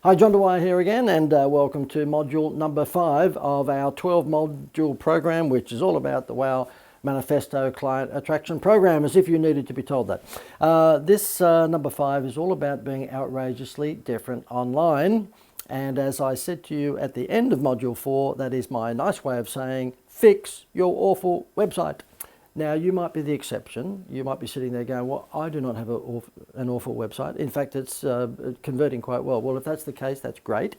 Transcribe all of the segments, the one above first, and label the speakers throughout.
Speaker 1: Hi, John Dwyer here again, and welcome to module number 5 of our 12-module program, which is all about the WOW Manifesto Client Attraction Program, as if you needed to be told that. This number 5 is all about being outrageously different online. And as I said to you at the end of module 4, that is my nice way of saying, fix your awful website. Now, you might be the exception. You might be sitting there going, well, I do not have an awful website. In fact, it's converting quite well. Well, if that's the case, that's great.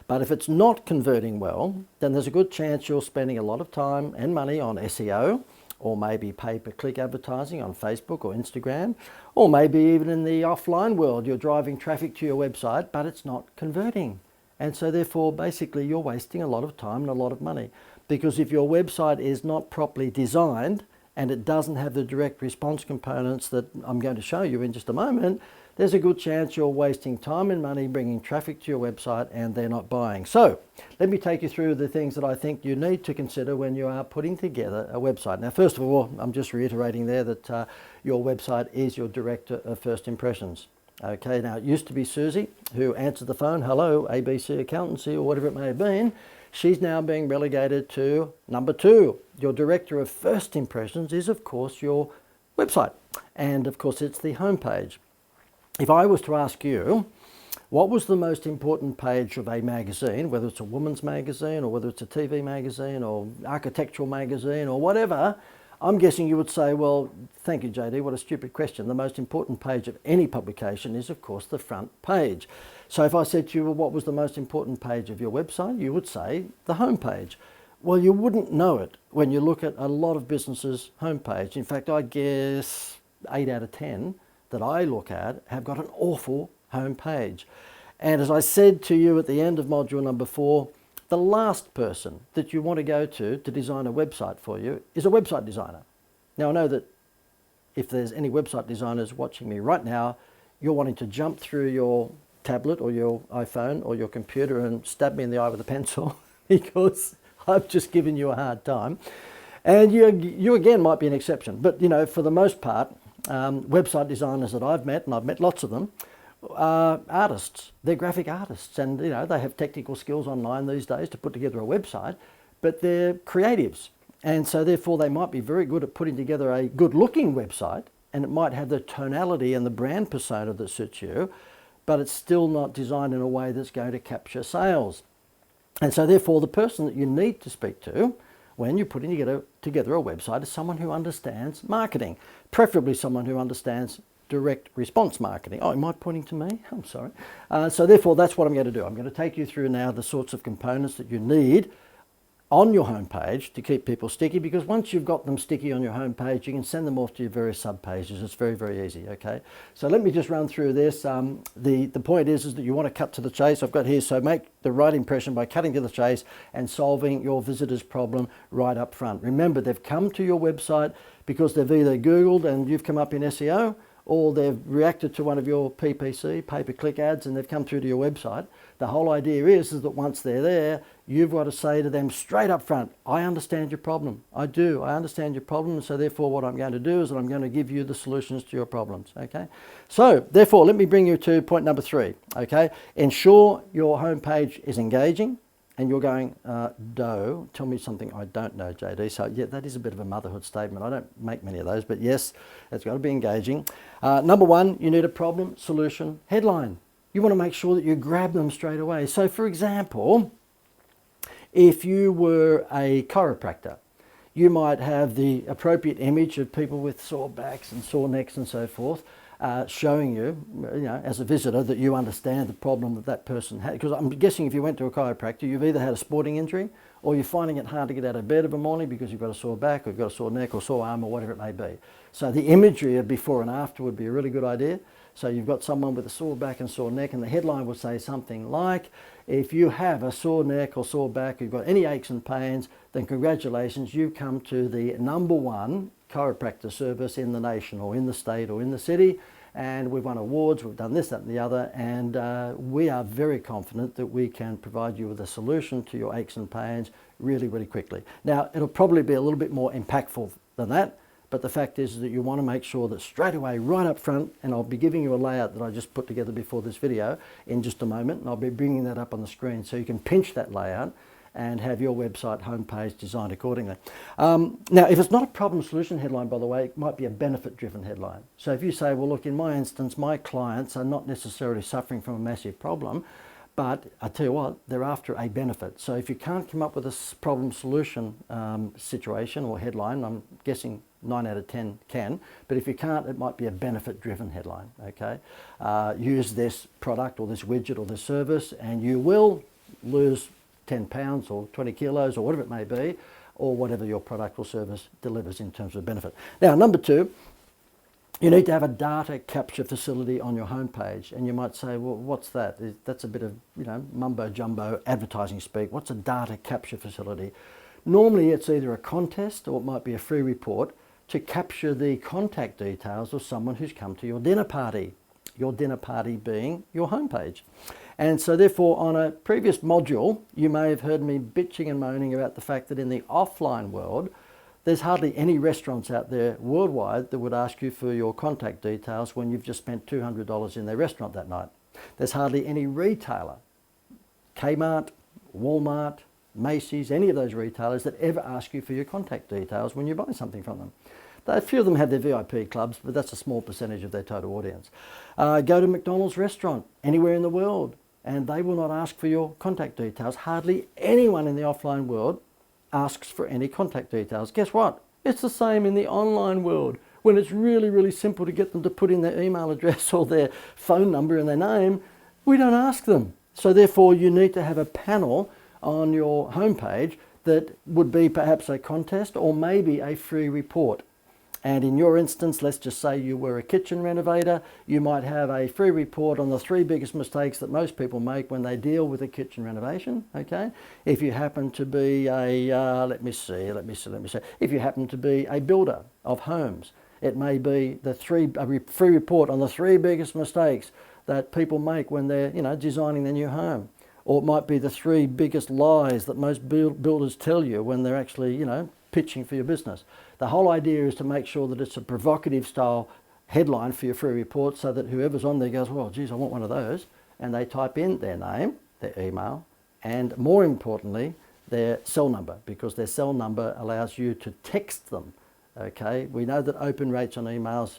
Speaker 1: But if it's not converting well, then there's a good chance you're spending a lot of time and money on SEO, or maybe pay-per-click advertising on Facebook or Instagram, or maybe even in the offline world, you're driving traffic to your website, but it's not converting. And so therefore, basically, you're wasting a lot of time and a lot of money. Because if your website is not properly designed, and it doesn't have the direct response components that I'm going to show you in just a moment, there's a good chance you're wasting time and money bringing traffic to your website and they're not buying. So let me take you through the things that I think you need to consider when you are putting together a website. Now, first of all, I'm just reiterating there that your website is your director of first impressions. Okay, now it used to be Susie who answered the phone, hello, ABC Accountancy, or whatever it may have been. She's now being relegated to number 2. Your director of first impressions is, of course, your website. And, of course, it's the homepage. If I was to ask you, what was the most important page of a magazine, whether it's a woman's magazine or whether it's a TV magazine or architectural magazine or whatever, I'm guessing you would say, well, thank you, JD, what a stupid question. The most important page of any publication is, of course, the front page. So if I said to you, well, what was the most important page of your website? You would say the home page. Well, you wouldn't know it when you look at a lot of businesses' homepage. In fact, I guess 8 out of 10 that I look at have got an awful homepage. And as I said to you at the end of module number 4, the last person that you want to go to design a website for you is a website designer. Now, I know that if there's any website designers watching me right now, you're wanting to jump through your tablet or your iPhone or your computer and stab me in the eye with a pencil because I've just given you a hard time. And you again might be an exception. But, you know, for the most part, website designers that I've met, and I've met lots of them, are artists. They're graphic artists, and you know, they have technical skills online these days to put together a website, but they're creatives. And so therefore they might be very good at putting together a good looking website, and it might have the tonality and the brand persona that suits you, but it's still not designed in a way that's going to capture sales. And so therefore the person that you need to speak to when you're putting together a website is someone who understands marketing, preferably someone who understands direct response marketing. Oh, am I pointing to me? I'm sorry. So therefore, that's what I'm going to do. I'm going to take you through now the sorts of components that you need on your homepage to keep people sticky, because once you've got them sticky on your homepage, you can send them off to your various subpages. It's very, very easy, okay? So let me just run through this. The point is that you want to cut to the chase. I've got here, so make the right impression by cutting to the chase and solving your visitor's problem right up front. Remember, they've come to your website because they've either Googled and you've come up in SEO, or they've reacted to one of your PPC, pay-per-click ads, and they've come through to your website. The whole idea is that once they're there, you've got to say to them straight up front, I understand your problem. I do. I understand your problem. And so therefore what I'm going to do is that I'm going to give you the solutions to your problems. Okay. So therefore, let me bring you to point number 3. Okay. Ensure your homepage is engaging. And you're going, tell me something I don't know, JD. So yeah, that is a bit of a motherhood statement. I don't make many of those, but yes, it's got to be engaging. Number 1, you need a problem, solution, headline. You want to make sure that you grab them straight away. So for example, if you were a chiropractor, you might have the appropriate image of people with sore backs and sore necks and so forth, showing you, as a visitor, that you understand the problem that that person had. Because I'm guessing if you went to a chiropractor, you've either had a sporting injury or you're finding it hard to get out of bed of a morning because you've got a sore back or you've got a sore neck or sore arm or whatever it may be. So the imagery of before and after would be a really good idea. So you've got someone with a sore back and sore neck, and the headline would say something like, if you have a sore neck or sore back, you've got any aches and pains, then congratulations, you've come to the number 1 chiropractor service in the nation or in the state or in the city, and we've won awards, we've done this, that and the other, and we are very confident that we can provide you with a solution to your aches and pains really, really quickly. Now, it'll probably be a little bit more impactful than that, But the fact is that you want to make sure that straight away, right up front, and I'll be giving you a layout that I just put together before this video in just a moment, and I'll be bringing that up on the screen so you can pinch that layout and have your website homepage designed accordingly. Now, if it's not a problem solution headline, by the way, it might be a benefit driven headline. So if you say, well, look, in my instance, my clients are not necessarily suffering from a massive problem, but I tell you what, they're after a benefit. So if you can't come up with a problem solution situation or headline, I'm guessing 9 out of 10 can, but if you can't, it might be a benefit driven headline, okay? Use this product or this widget or this service and you will lose 10 pounds or 20 kilos or whatever it may be, or whatever your product or service delivers in terms of benefit. Now, number 2, you need to have a data capture facility on your homepage. And you might say, well, what's that? That's a bit of, mumbo jumbo advertising speak. What's a data capture facility? Normally it's either a contest or it might be a free report to capture the contact details of someone who's come to your dinner party being your homepage. And so therefore, on a previous module, you may have heard me bitching and moaning about the fact that in the offline world, there's hardly any restaurants out there worldwide that would ask you for your contact details when you've just spent $200 in their restaurant that night. There's hardly any retailer, Kmart, Walmart, Macy's, any of those retailers that ever ask you for your contact details when you buy something from them. A few of them have their VIP clubs, but that's a small percentage of their total audience. Go to McDonald's restaurant anywhere in the world, and they will not ask for your contact details. Hardly anyone in the offline world asks for any contact details. Guess what? It's the same in the online world. When it's really, really simple to get them to put in their email address or their phone number and their name, we don't ask them. So therefore, you need to have a panel on your homepage that would be perhaps a contest or maybe a free report. And in your instance, let's just say you were a kitchen renovator, you might have a free report on the 3 biggest mistakes that most people make when they deal with a kitchen renovation, okay? If you happen to be a, let me see. If you happen to be a builder of homes, it may be a free report on the 3 biggest mistakes that people make when they're, designing their new home. Or it might be the 3 biggest lies that most builders tell you when they're actually, pitching for your business. The whole idea is to make sure that it's a provocative style headline for your free report so that whoever's on there goes, well, geez, I want one of those. And they type in their name, their email, and more importantly, their cell number, because their cell number allows you to text them, okay? We know that open rates on emails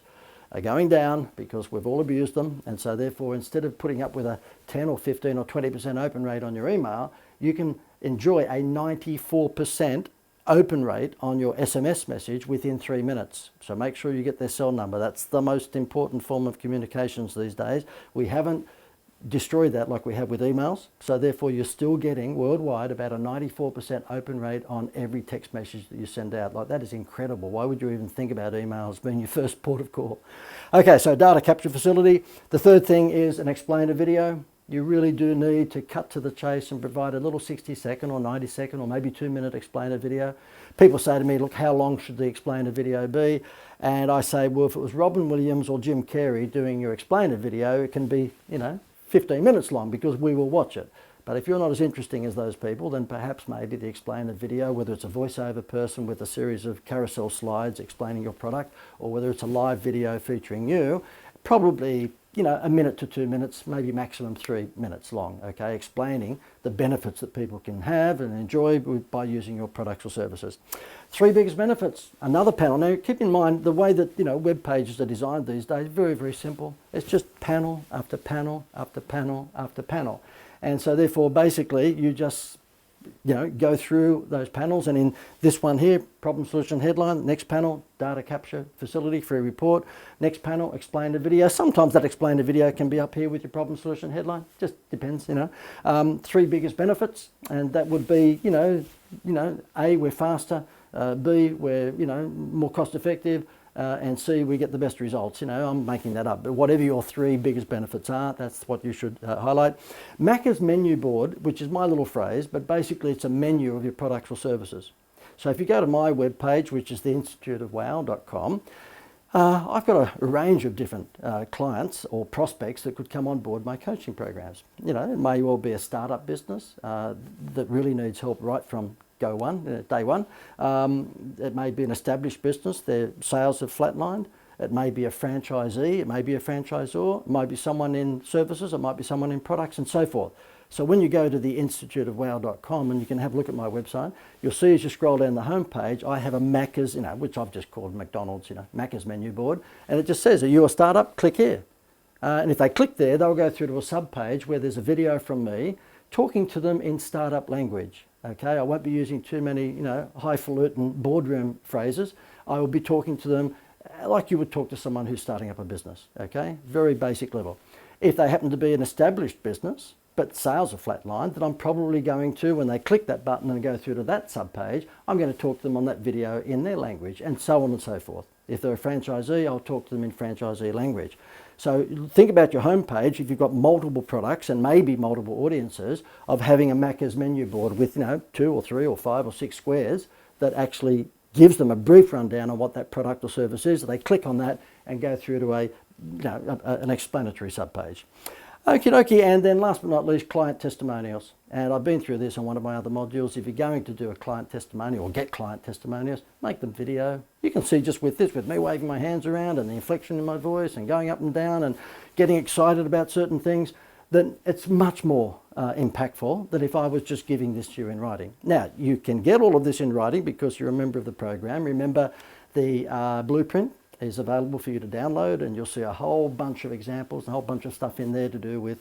Speaker 1: are going down because we've all abused them. And so therefore, instead of putting up with a 10 or 15 or 20% open rate on your email, you can enjoy a 94% open rate on your SMS message within 3 minutes. So make sure you get their cell number. That's the most important form of communications these days. We haven't destroyed that like we have with emails. So therefore you're still getting worldwide about a 94% open rate on every text message that you send out. Like, that is incredible. Why would you even think about emails being your first port of call? Okay, so data capture facility. The third thing is an explainer video. You really do need to cut to the chase and provide a little 60-second or 90-second or maybe 2-minute explainer video. People say to me, look, how long should the explainer video be? And I say, well, if it was Robin Williams or Jim Carrey doing your explainer video, it can be, 15 minutes long because we will watch it. But if you're not as interesting as those people, then perhaps maybe the explainer video, whether it's a voiceover person with a series of carousel slides explaining your product, or whether it's a live video featuring you, probably a minute to 2 minutes, maybe maximum 3 minutes long, okay, explaining the benefits that people can have and enjoy by using your products or services. 3 biggest benefits, another panel. Now keep in mind the way that web pages are designed these days, very, very simple. It's just panel after panel after panel after panel. And so therefore basically you just go through those panels, and in this one here, problem solution headline, next panel, data capture facility, free report, next panel, explain the video. Sometimes that explain the video can be up here with your problem solution headline, just depends, 3 biggest benefits, and that would be, A, we're faster, B, we're, more cost effective, and C, we get the best results. I'm making that up, but whatever your 3 biggest benefits are, that's what you should highlight. Macca's menu board, which is my little phrase, but basically it's a menu of your products or services. So if you go to my webpage, which is theinstituteofwow.com, I've got a range of different clients or prospects that could come on board my coaching programs. It may well be a startup business that really needs help right from day one. It may be an established business, their sales have flatlined. It may be a franchisee, it may be a franchisor, it might be someone in services, it might be someone in products and so forth. So when you go to the instituteofwow.com and you can have a look at my website, you'll see as you scroll down the homepage, I have a Macca's, which I've just called McDonald's, Macca's menu board. And it just says, are you a startup? Click here. And if they click there, they'll go through to a sub-page where there's a video from me talking to them in startup language. Okay, I won't be using too many, highfalutin boardroom phrases. I will be talking to them like you would talk to someone who's starting up a business, okay? Very basic level. If they happen to be an established business, but sales are flatlined, then I'm probably going to, when they click that button and go through to that subpage, I'm going to talk to them on that video in their language, and so on and so forth. If they're a franchisee, I'll talk to them in franchisee language. So think about your homepage, if you've got multiple products and maybe multiple audiences, of having a Macca's menu board with 2 or 3 or 5 or 6 squares that actually gives them a brief rundown on what that product or service is. They click on that and go through to an explanatory subpage. Okie dokie, and then last but not least, client testimonials. And I've been through this on one of my other modules. If you're going to do a client testimonial or get client testimonials, make them video. You can see just with me waving my hands around and the inflection in my voice and going up and down and getting excited about certain things, then it's much more impactful than if I was just giving this to you in writing. Now, you can get all of this in writing because you're a member of the program. Remember, the blueprint is available for you to download, and you'll see a whole bunch of examples, a whole bunch of stuff in there to do with,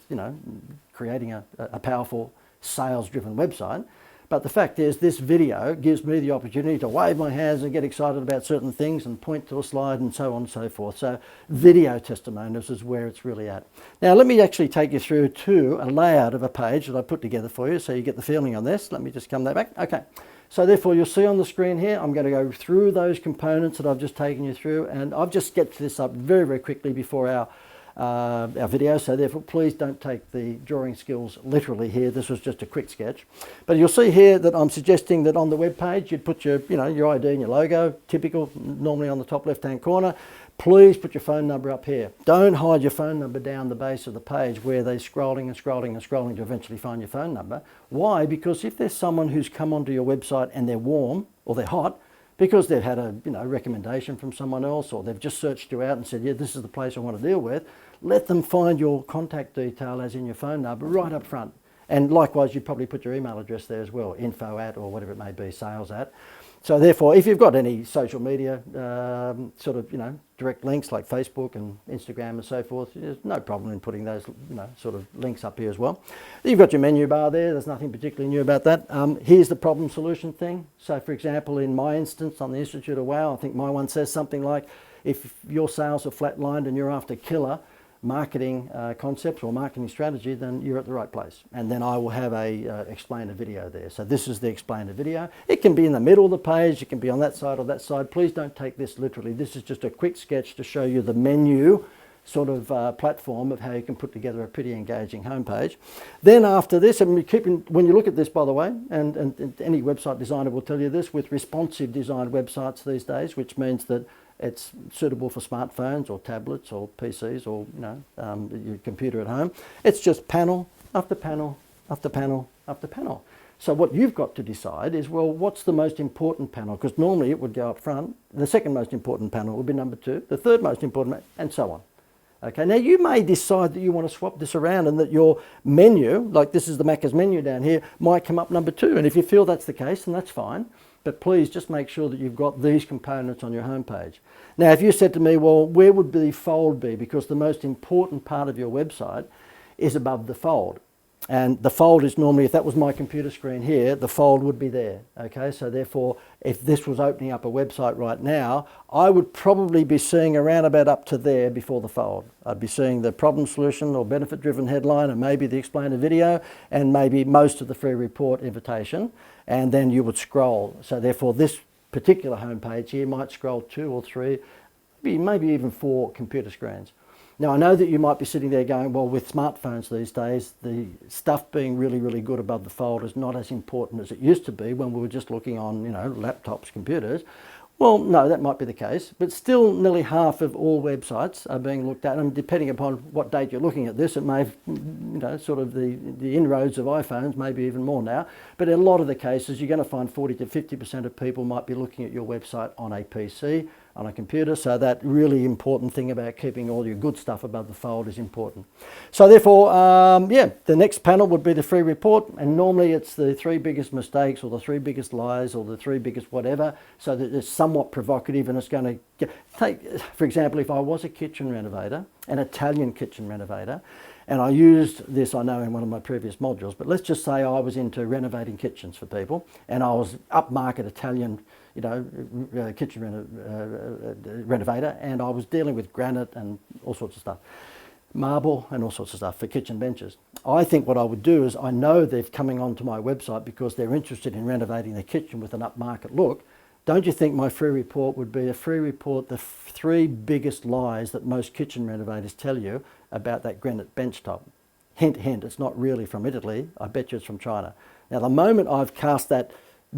Speaker 1: creating a powerful sales-driven website. But the fact is, this video gives me the opportunity to wave my hands and get excited about certain things and point to a slide and so on and so forth. So video testimonials is where it's really at. Now, let me actually take you through to a layout of a page that I put together for you so you get the feeling on this. Let me just come that back. Okay. So therefore, you'll see on the screen here, I'm going to go through those components that I've just taken you through, and I've just sketched this up very, very quickly before our video, so therefore please don't take the drawing skills literally here. This was just a quick sketch. But you'll see here that I'm suggesting that on the web page you'd put your, your ID and your logo, typical, normally on the top left-hand corner. Please put your phone number up here. Don't hide your phone number down the base of the page where they're scrolling and scrolling and scrolling to eventually find your phone number. Why? Because if there's someone who's come onto your website and they're warm or they're hot, because they've had a recommendation from someone else, or they've just searched you out and said, yeah, this is the place I want to deal with, let them find your contact detail, as in your phone number, right up front. And likewise, you probably put your email address there as well, info at, or whatever it may be, sales at. So therefore, if you've got any social media direct links like Facebook and Instagram and so forth, there's no problem in putting those sort of links up here as well. You've got your menu bar there. There's nothing particularly new about that. Here's the problem solution thing. So for example, in my instance on the Institute of Wow, I think my one says something like, if your sales are flatlined and you're after killer marketing concepts or marketing strategy, then you're at the right place. And then I will have a explainer video there. So this is the explainer video. It can be in the middle of the page, it can be on that side or that side. Please don't take this literally. This is just a quick sketch to show you the menu sort of platform of how you can put together a pretty engaging homepage. Then after this, and when you look at this, by the way, and any website designer will tell you this, with responsive designed websites these days, which means that it's suitable for smartphones or tablets or PCs or your computer at home. It's just panel after panel after panel after panel. So what you've got to decide is, well, what's the most important panel? Because normally it would go up front. The second most important panel would be number 2. The third most important, and so on. Okay, now you may decide that you want to swap this around and that your menu, like this is the Macca's menu down here, might come up number 2. And if you feel that's the case, then that's fine. But please just make sure that you've got these components on your homepage. Now, if you said to me, well, where would the fold be? Because the most important part of your website is above the fold. And the fold is normally, if that was my computer screen here, the fold would be there. Okay, so therefore, if this was opening up a website right now, I would probably be seeing around about up to there before the fold. I'd be seeing the problem solution or benefit driven headline, and maybe the explainer video, and maybe most of the free report invitation, and then you would scroll. So therefore, this particular homepage here might scroll 2 or 3, maybe even 4 computer screens. Now, I know that you might be sitting there going, well, with smartphones these days, the stuff being really, really good above the fold is not as important as it used to be when we were just looking on, laptops, computers. Well, no, that might be the case, but still nearly half of all websites are being looked at, and depending upon what date you're looking at this, it may, sort of the inroads of iPhones, maybe even more now, but in a lot of the cases, you're going to find 40 to 50% of people might be looking at your website on a PC, on a computer, so that really important thing about keeping all your good stuff above the fold is important. So therefore, the next panel would be the free report, and normally it's the 3 biggest mistakes or the 3 biggest lies or the 3 biggest whatever, so that it's somewhat provocative and it's going to take, for example, if I was a kitchen renovator, an Italian kitchen renovator, and I used this, I know, in one of my previous modules, but let's just say I was into renovating kitchens for people, and I was upmarket Italian, kitchen renovator, and I was dealing with granite and all sorts of stuff, marble and all sorts of stuff for kitchen benches. I think what I would do is, I know they're coming onto my website because they're interested in renovating their kitchen with an upmarket look. Don't you think my free report would be a free report, the 3 biggest lies that most kitchen renovators tell you about that granite bench top? Hint, hint, it's not really from Italy. I bet you it's from China. Now, the moment I've cast that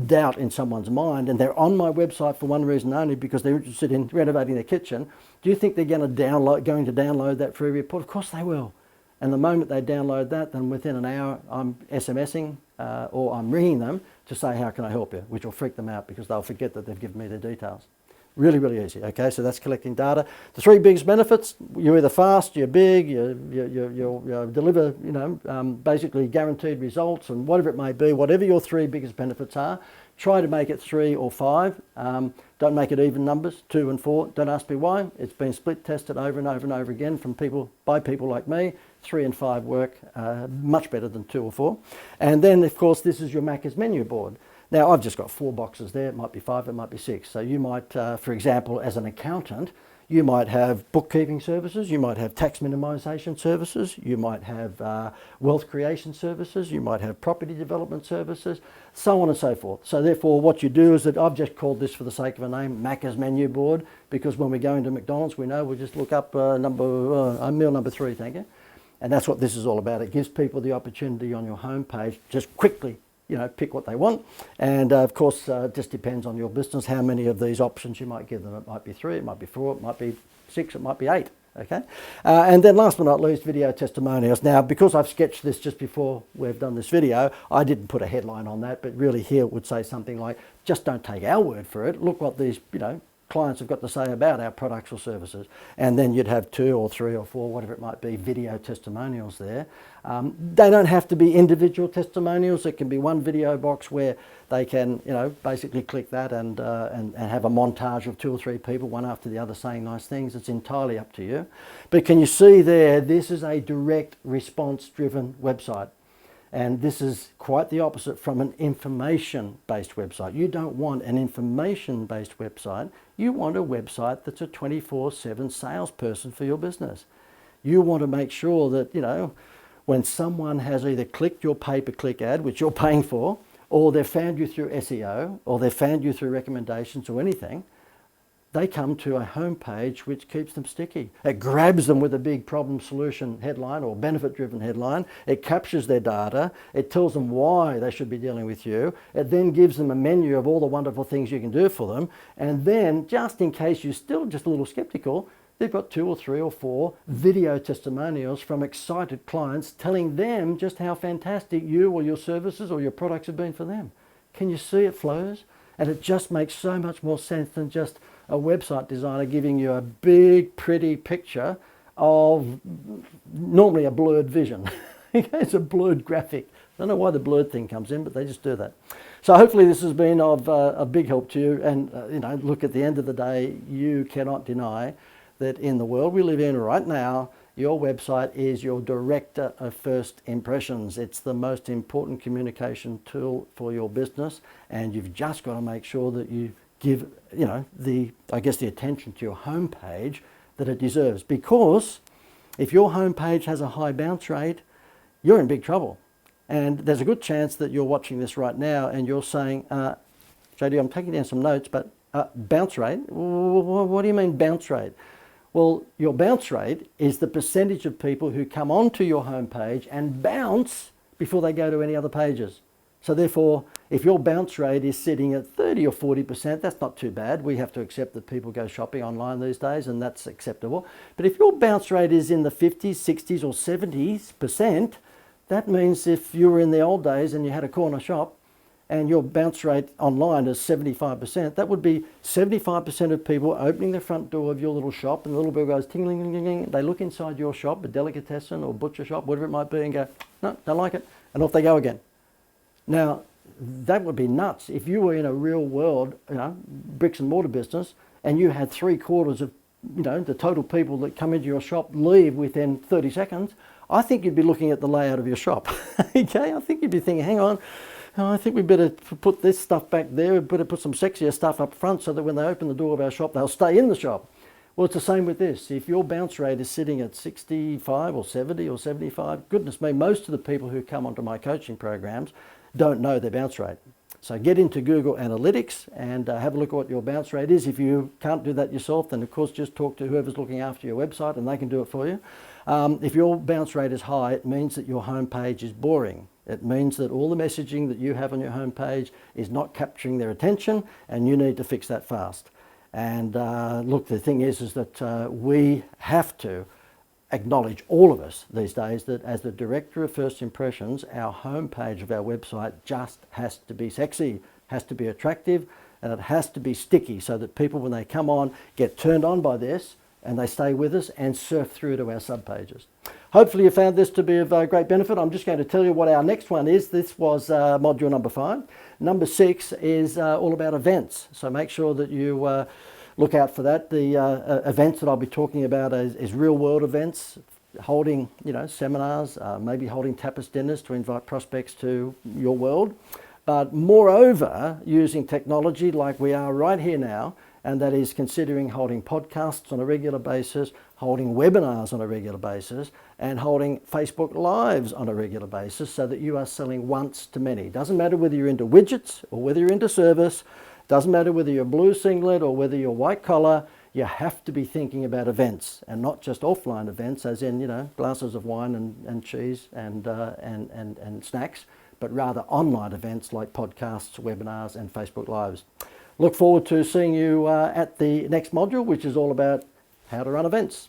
Speaker 1: doubt in someone's mind and they're on my website for one reason only, because they're interested in renovating their kitchen, do you think they're going to download that free report? Of course they will. And the moment they download that, then within an hour I'm SMSing or I'm ringing them to say, how can I help you? Which will freak them out because they'll forget that they've given me their details. Really, really easy. Okay, so that's collecting data. The 3 biggest benefits: you're either fast, you're big, you deliver, basically guaranteed results, and whatever it may be, whatever your 3 biggest benefits are, try to make it 3 or 5. Don't make it even numbers, 2 and 4. Don't ask me why. It's been split tested over and over and over again by people like me. 3 and 5 work much better than 2 or 4. And then, of course, this is your Macca's menu board. Now, I've just got 4 boxes there. It might be 5, it might be 6. So you might, for example, as an accountant, you might have bookkeeping services, you might have tax minimisation services, you might have wealth creation services, you might have property development services, so on and so forth. So therefore, what you do is that I've just called this, for the sake of a name, Macca's menu board, because when we go into McDonald's, we know we'll just look up meal number 3, thank you. And that's what this is all about. It gives people the opportunity on your homepage just quickly, pick what they want. And of course, it just depends on your business, how many of these options you might give them. It might be 3, it might be 4, it might be 6, it might be 8. Okay. And then last but not least, video testimonials. Now, because I've sketched this just before we've done this video, I didn't put a headline on that, but really here it would say something like, just don't take our word for it. Look what these, clients have got to say about our products or services. And then you'd have 2 or 3 or 4, whatever it might be, video testimonials there. They don't have to be individual testimonials. It can be one video box where they can, basically click that and have a montage of 2 or 3 people, one after the other, saying nice things. It's entirely up to you. But can you see there, this is a direct response-driven website. And this is quite the opposite from an information-based website. You don't want an information-based website. You want a website that's a 24/7 salesperson for your business. You want to make sure that, when someone has either clicked your pay-per-click ad, which you're paying for, or they've found you through SEO, or they've found you through recommendations or anything, they come to a homepage which keeps them sticky. It grabs them with a big problem solution headline or benefit driven headline. It captures their data. It tells them why they should be dealing with you. It then gives them a menu of all the wonderful things you can do for them. And then, just in case you're still just a little skeptical, they've got 2 or 3 or 4 video testimonials from excited clients telling them just how fantastic you or your services or your products have been for them. Can you see it flows? And it just makes so much more sense than just a website designer giving you a big, pretty picture of normally a blurred vision. It's a blurred graphic. I don't know why the blurred thing comes in, but they just do that. So hopefully this has been of a big help to you. And, look, at the end of the day, you cannot deny that in the world we live in right now, your website is your director of first impressions. It's the most important communication tool for your business, and you've just got to make sure that you give, the attention to your homepage that it deserves. Because if your homepage has a high bounce rate, you're in big trouble. And there's a good chance that you're watching this right now and you're saying, JD, I'm taking down some notes, but bounce rate? What do you mean bounce rate? Well, your bounce rate is the percentage of people who come onto your homepage and bounce before they go to any other pages. So therefore, if your bounce rate is sitting at 30 or 40%, that's not too bad. We have to accept that people go shopping online these days, and that's acceptable. But if your bounce rate is in the 50s, 60s or 70%, that means if you were in the old days and you had a corner shop and your bounce rate online is 75%, that would be 75% of people opening the front door of your little shop, and the little bell goes ting-ling-ling-ling. They look inside your shop, a delicatessen or butcher shop, whatever it might be, and go, no, don't like it, and off they go again. Now, that would be nuts. If you were in a real world, bricks and mortar business, and you had 3/4 of, the total people that come into your shop leave within 30 seconds, I think you'd be looking at the layout of your shop. Okay, I think you'd be thinking, hang on, I think we better put this stuff back there. We better put some sexier stuff up front so that when they open the door of our shop, they'll stay in the shop. Well, it's the same with this. If your bounce rate is sitting at 65 or 70 or 75, goodness me, most of the people who come onto my coaching programs don't know their bounce rate. So get into Google Analytics and have a look at what your bounce rate is. If you can't do that yourself, then of course just talk to whoever's looking after your website and they can do it for you. If your bounce rate is high, it means that your homepage is boring. It means that all the messaging that you have on your homepage is not capturing their attention, and you need to fix that fast. And look, the thing is that we have to acknowledge, all of us these days, that as the director of first impressions, our homepage of our website just has to be sexy, has to be attractive, and it has to be sticky so that people, when they come on, get turned on by this and they stay with us and surf through to our subpages. Hopefully you found this to be of great benefit. I'm just going to tell you what our next one is. This was module number 5. Number 6 is all about events. So make sure that you look out for that. The events that I'll be talking about is real world events, holding seminars, maybe holding tapas dinners to invite prospects to your world. But moreover, using technology like we are right here now, and that is considering holding podcasts on a regular basis, holding webinars on a regular basis, and holding Facebook Lives on a regular basis so that you are selling once to many. Doesn't matter whether you're into widgets or whether you're into service, doesn't matter whether you're blue singlet or whether you're white collar, you have to be thinking about events, and not just offline events as in, glasses of wine and cheese and snacks, but rather online events like podcasts, webinars and Facebook Lives. Look forward to seeing you at the next module, which is all about how to run events.